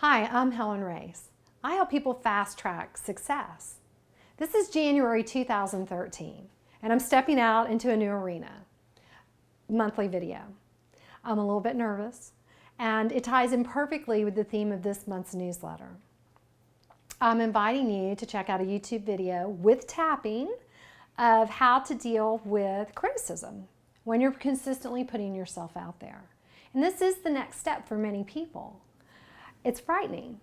Hi, I'm Helen Racz. I help people fast track success. This is January 2013, and I'm stepping out into a new arena, monthly video. I'm a little bit nervous, and it ties in perfectly with the theme of this month's newsletter. I'm inviting you to check out a YouTube video with tapping of how to deal with criticism when you're consistently putting yourself out there. And this is the next step for many people. It's frightening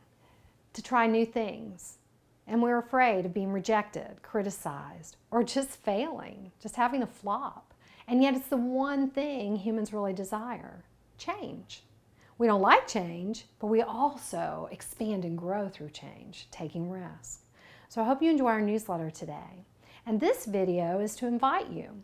to try new things, and we're afraid of being rejected, criticized, or just failing, just having a flop. And yet it's the one thing humans really desire: change. We don't like change, but we also expand and grow through change, taking risks. So I hope you enjoy our newsletter today. And this video is to invite you.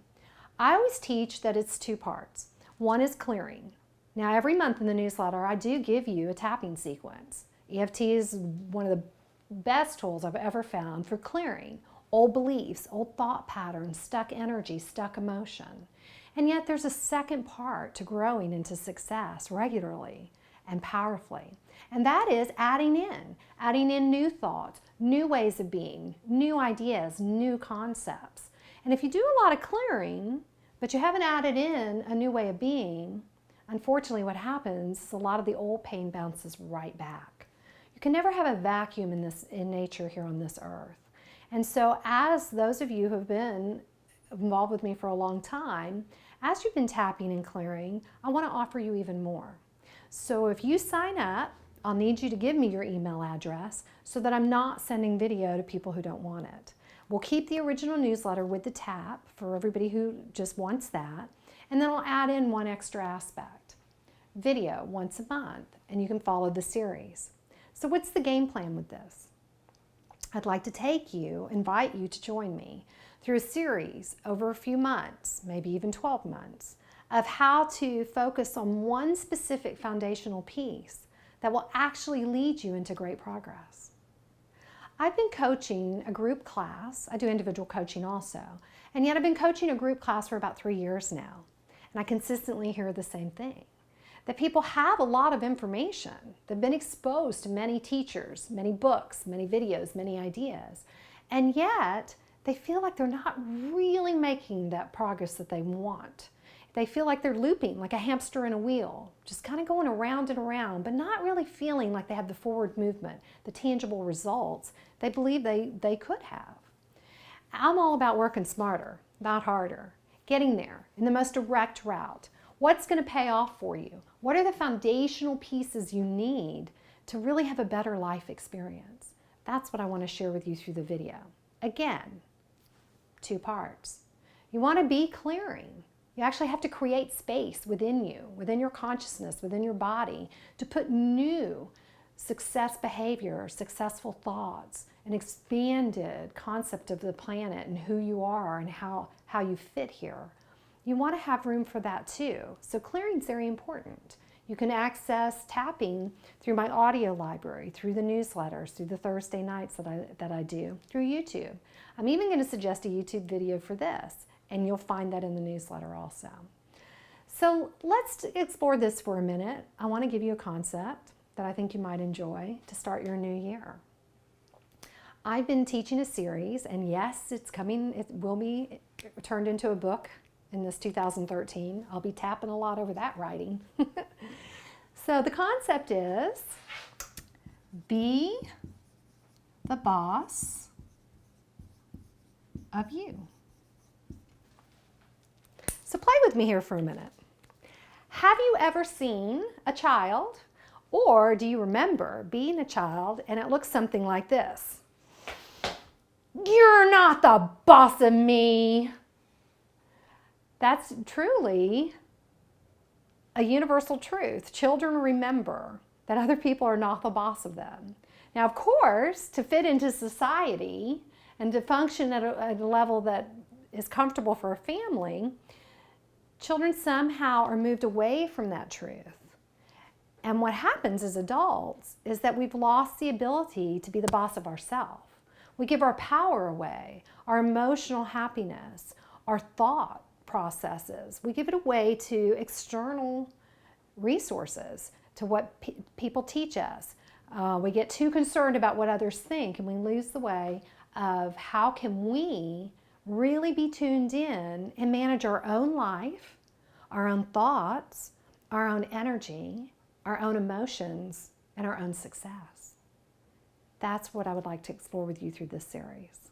I always teach that it's two parts. One is clearing. Now, every month in the newsletter, I do give you a tapping sequence. EFT is one of the best tools I've ever found for clearing old beliefs, old thought patterns, stuck energy, stuck emotion. And yet there's a second part to growing into success regularly and powerfully. And that is adding in new thoughts, new ways of being, new ideas, new concepts. And if you do a lot of clearing, but you haven't added in a new way of being, unfortunately, what happens is a lot of the old pain bounces right back. You can never have a vacuum in nature here on this earth. And so as those of you who have been involved with me for a long time, as you've been tapping and clearing, I want to offer you even more. So if you sign up, I'll need you to give me your email address so that I'm not sending video to people who don't want it. We'll keep the original newsletter with the tap for everybody who just wants that. And then I'll add in one extra aspect. Video once a month, and you can follow the series. So what's the game plan with this? I'd like to invite you to join me through a series over a few months, maybe even 12 months, of how to focus on one specific foundational piece that will actually lead you into great progress. I've been coaching a group class. I do individual coaching also, and yet I've been coaching a group class for about 3 years now. And I consistently hear the same thing, that people have a lot of information. They've been exposed to many teachers, many books, many videos, many ideas, and yet they feel like they're not really making that progress that they want. They feel like they're looping like a hamster in a wheel, just kind of going around and around, but not really feeling like they have the forward movement, the tangible results they believe they could have. I'm all about working smarter, not harder. Getting there in the most direct route. What's going to pay off for you? What are the foundational pieces you need to really have a better life experience? That's what I want to share with you through the video. Again, two parts. You want to be clearing. You actually have to create space within you, within your consciousness, within your body, to put new success behavior, successful thoughts, an expanded concept of the planet and who you are and how you fit here. You want to have room for that too. So clearing is very important. You can access tapping through my audio library, through the newsletters, through the Thursday nights that I do, through YouTube. I'm even going to suggest a YouTube video for this, and you'll find that in the newsletter also. So let's explore this for a minute. I want to give you a concept that I think you might enjoy to start your new year. I've been teaching a series, and yes, it's coming. It will be turned into a book in this 2013. I'll be tapping a lot over that writing. So the concept is, be the boss of you. So play with me here for a minute. Have you ever seen a child, or do you remember being a child and it looks something like this? You're not the boss of me. That's truly a universal truth. Children remember that other people are not the boss of them. Now, of course, to fit into society and to function at a level that is comfortable for a family, children somehow are moved away from that truth. And what happens as adults is that we've lost the ability to be the boss of ourselves. We give our power away, our emotional happiness, our thought processes. We give it away to external resources, to what people teach us, We get too concerned about what others think, and we lose the way of how can we really be tuned in and manage our own life, our own thoughts, our own energy, our own emotions, and our own success. That's what I would like to explore with you through this series.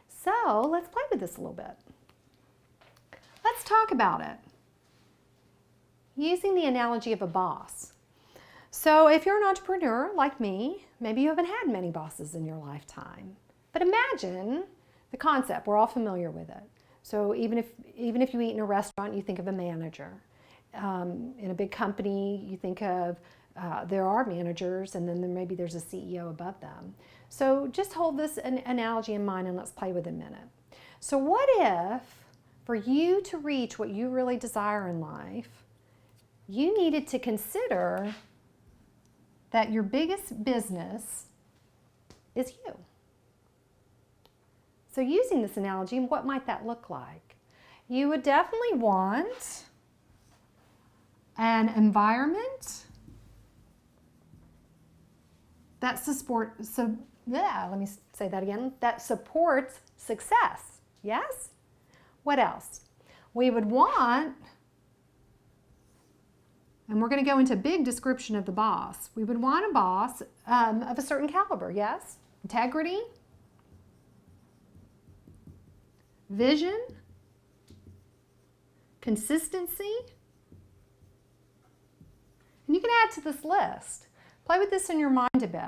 So let's play with this a little bit. Let's talk about it. Using the analogy of a boss. So if you're an entrepreneur like me, maybe you haven't had many bosses in your lifetime. But imagine the concept. We're all familiar with it. So even if you eat in a restaurant, you think of a manager. In a big company, you think of there are managers, and then maybe there's a CEO above them. So just hold this analogy in mind, and let's play with it a minute. So what if, for you to reach what you really desire in life, you needed to consider that your biggest business is you? So using this analogy, what might that look like? You would definitely want an environment that supports success. Yes? What else? We would want, and we're going to go into a big description of the boss. We would want a boss of a certain caliber, yes? Integrity, vision, consistency. And you can add to this list. Play with this in your mind a bit.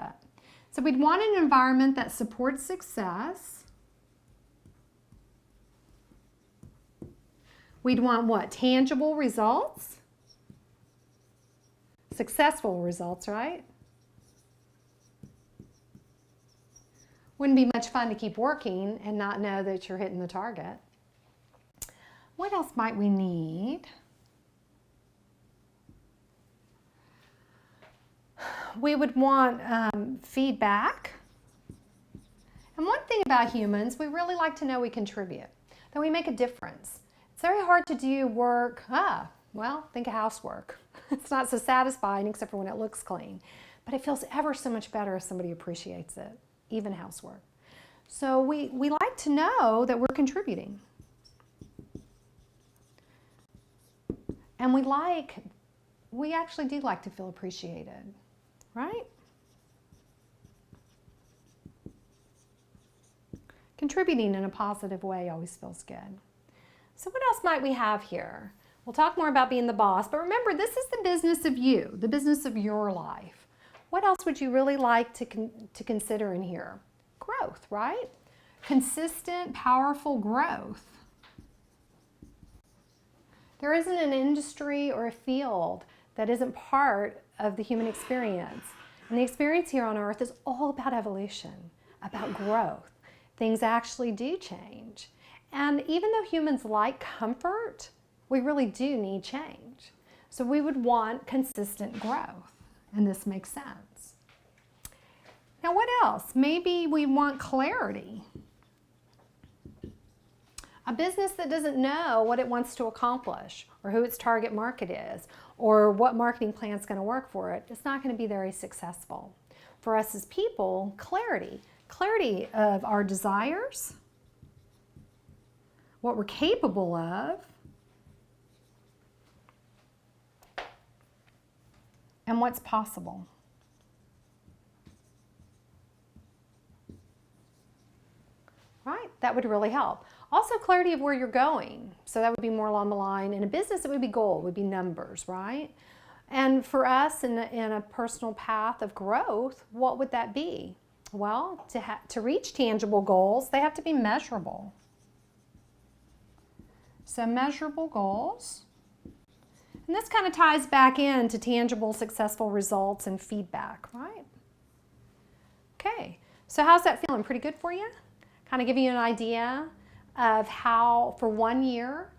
So we'd want an environment that supports success. We'd want what? Tangible results. Successful results, right? Wouldn't be much fun to keep working and not know that you're hitting the target. What else might we need? We would want feedback. And one thing about humans, we really like to know we contribute, that we make a difference. It's very hard to do work, think of housework. It's not so satisfying except for when it looks clean. But it feels ever so much better if somebody appreciates it, even housework. So we like to know that we're contributing. And we actually do like to feel appreciated, right? Contributing in a positive way always feels good. So what else might we have here? We'll talk more about being the boss, but remember, this is the business of you, the business of your life. What else would you really like to consider in here? Growth, right? Consistent, powerful growth. There isn't an industry or a field that isn't part of the human experience. And the experience here on earth is all about evolution, about growth. Things actually do change. And even though humans like comfort, we really do need change. So we would want consistent growth, and this makes sense. Now what else? Maybe we want clarity. A business that doesn't know what it wants to accomplish, or who its target market is, or what marketing plan is going to work for it, it's not going to be very successful. For us as people, clarity. Clarity of our desires, what we're capable of, and what's possible. Right? That would really help. Also, clarity of where you're going. So that would be more along the line. In a business, it would be goal, it would be numbers, right? And for us in a personal path of growth, what would that be? Well, to reach tangible goals, they have to be measurable. So measurable goals. And this kind of ties back into tangible, successful results and feedback, right? Okay, so how's that feeling? Pretty good for you? Kind of give you an idea of how, for 1 year,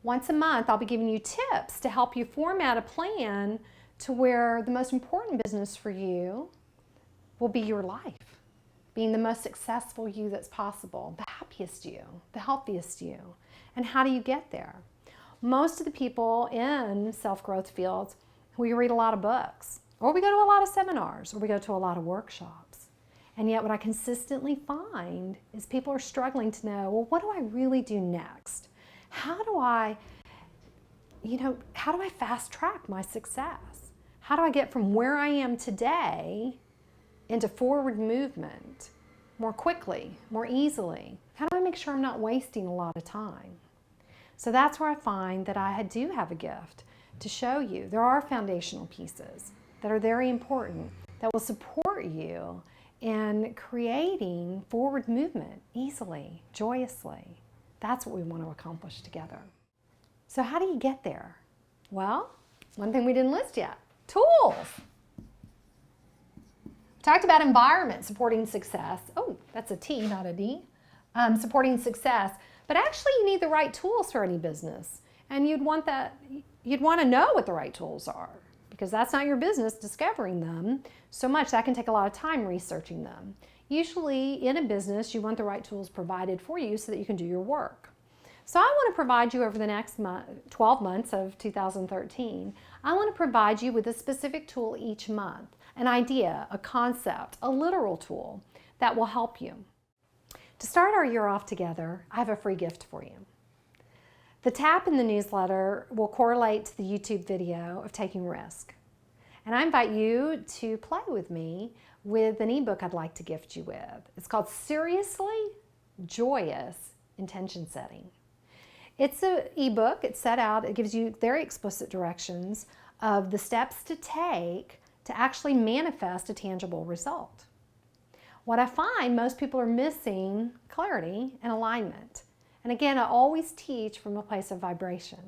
once a month, I'll be giving you tips to help you format a plan to where the most important business for you will be your life, being the most successful you that's possible, the happiest you, the healthiest you. And how do you get there? Most of the people in self-growth fields, we read a lot of books. or we go to a lot of seminars, or we go to a lot of workshops. And yet what I consistently find is people are struggling to know, well, what do I really do next? How do I fast track my success? How do I get from where I am today into forward movement more quickly, more easily? How do I make sure I'm not wasting a lot of time? So that's where I find that I do have a gift to show you. There are foundational pieces that are very important that will support you in creating forward movement easily, joyously. That's what we want to accomplish together. So how do you get there? Well, one thing we didn't list yet, tools. Talked about environment supporting success. Oh, that's a T, not a D. Supporting success. But actually you need the right tools for any business. And you'd want to know what the right tools are, because that's not your business discovering them so much. That can take a lot of time researching them. Usually in a business, you want the right tools provided for you so that you can do your work. So I want to provide you over the next 12 months of 2013, I want to provide you with a specific tool each month, an idea, a concept, a literal tool that will help you. To start our year off together, I have a free gift for you. The tab in the newsletter will correlate to the YouTube video of taking risk. And I invite you to play with me with an ebook I'd like to gift you with. It's called Seriously Joyous Intention Setting. It's an ebook. It's set out. It gives you very explicit directions of the steps to take to actually manifest a tangible result. What I find most people are missing clarity and alignment. And again, I always teach from a place of vibration.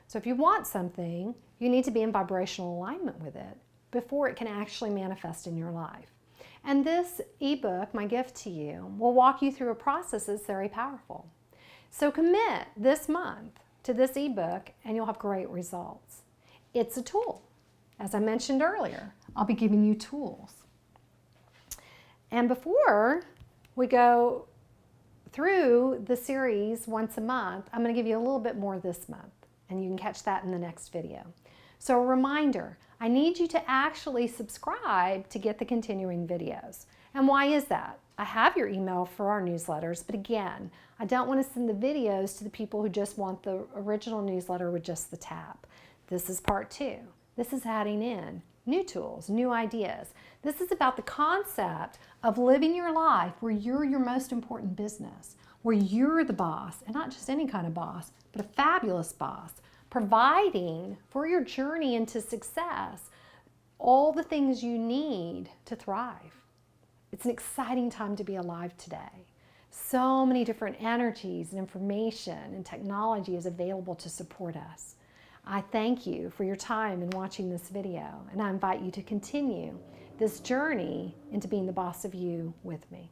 So if you want something, you need to be in vibrational alignment with it before it can actually manifest in your life. And this ebook, my gift to you, will walk you through a process that's very powerful. So commit this month to this ebook and you'll have great results. It's a tool. As I mentioned earlier, I'll be giving you tools. And before we go through the series once a month, I'm going to give you a little bit more this month, and you can catch that in the next video. So a reminder, I need you to actually subscribe to get the continuing videos. And why is that? I have your email for our newsletters, but again, I don't want to send the videos to the people who just want the original newsletter with just the tab. This is part 2. This is adding in new tools, new ideas. This is about the concept of living your life where you're your most important business, where you're the boss, and not just any kind of boss, but a fabulous boss, providing for your journey into success all the things you need to thrive. It's an exciting time to be alive today. So many different energies and information and technology is available to support us. I thank you for your time in watching this video, and I invite you to continue this journey into being the boss of you with me.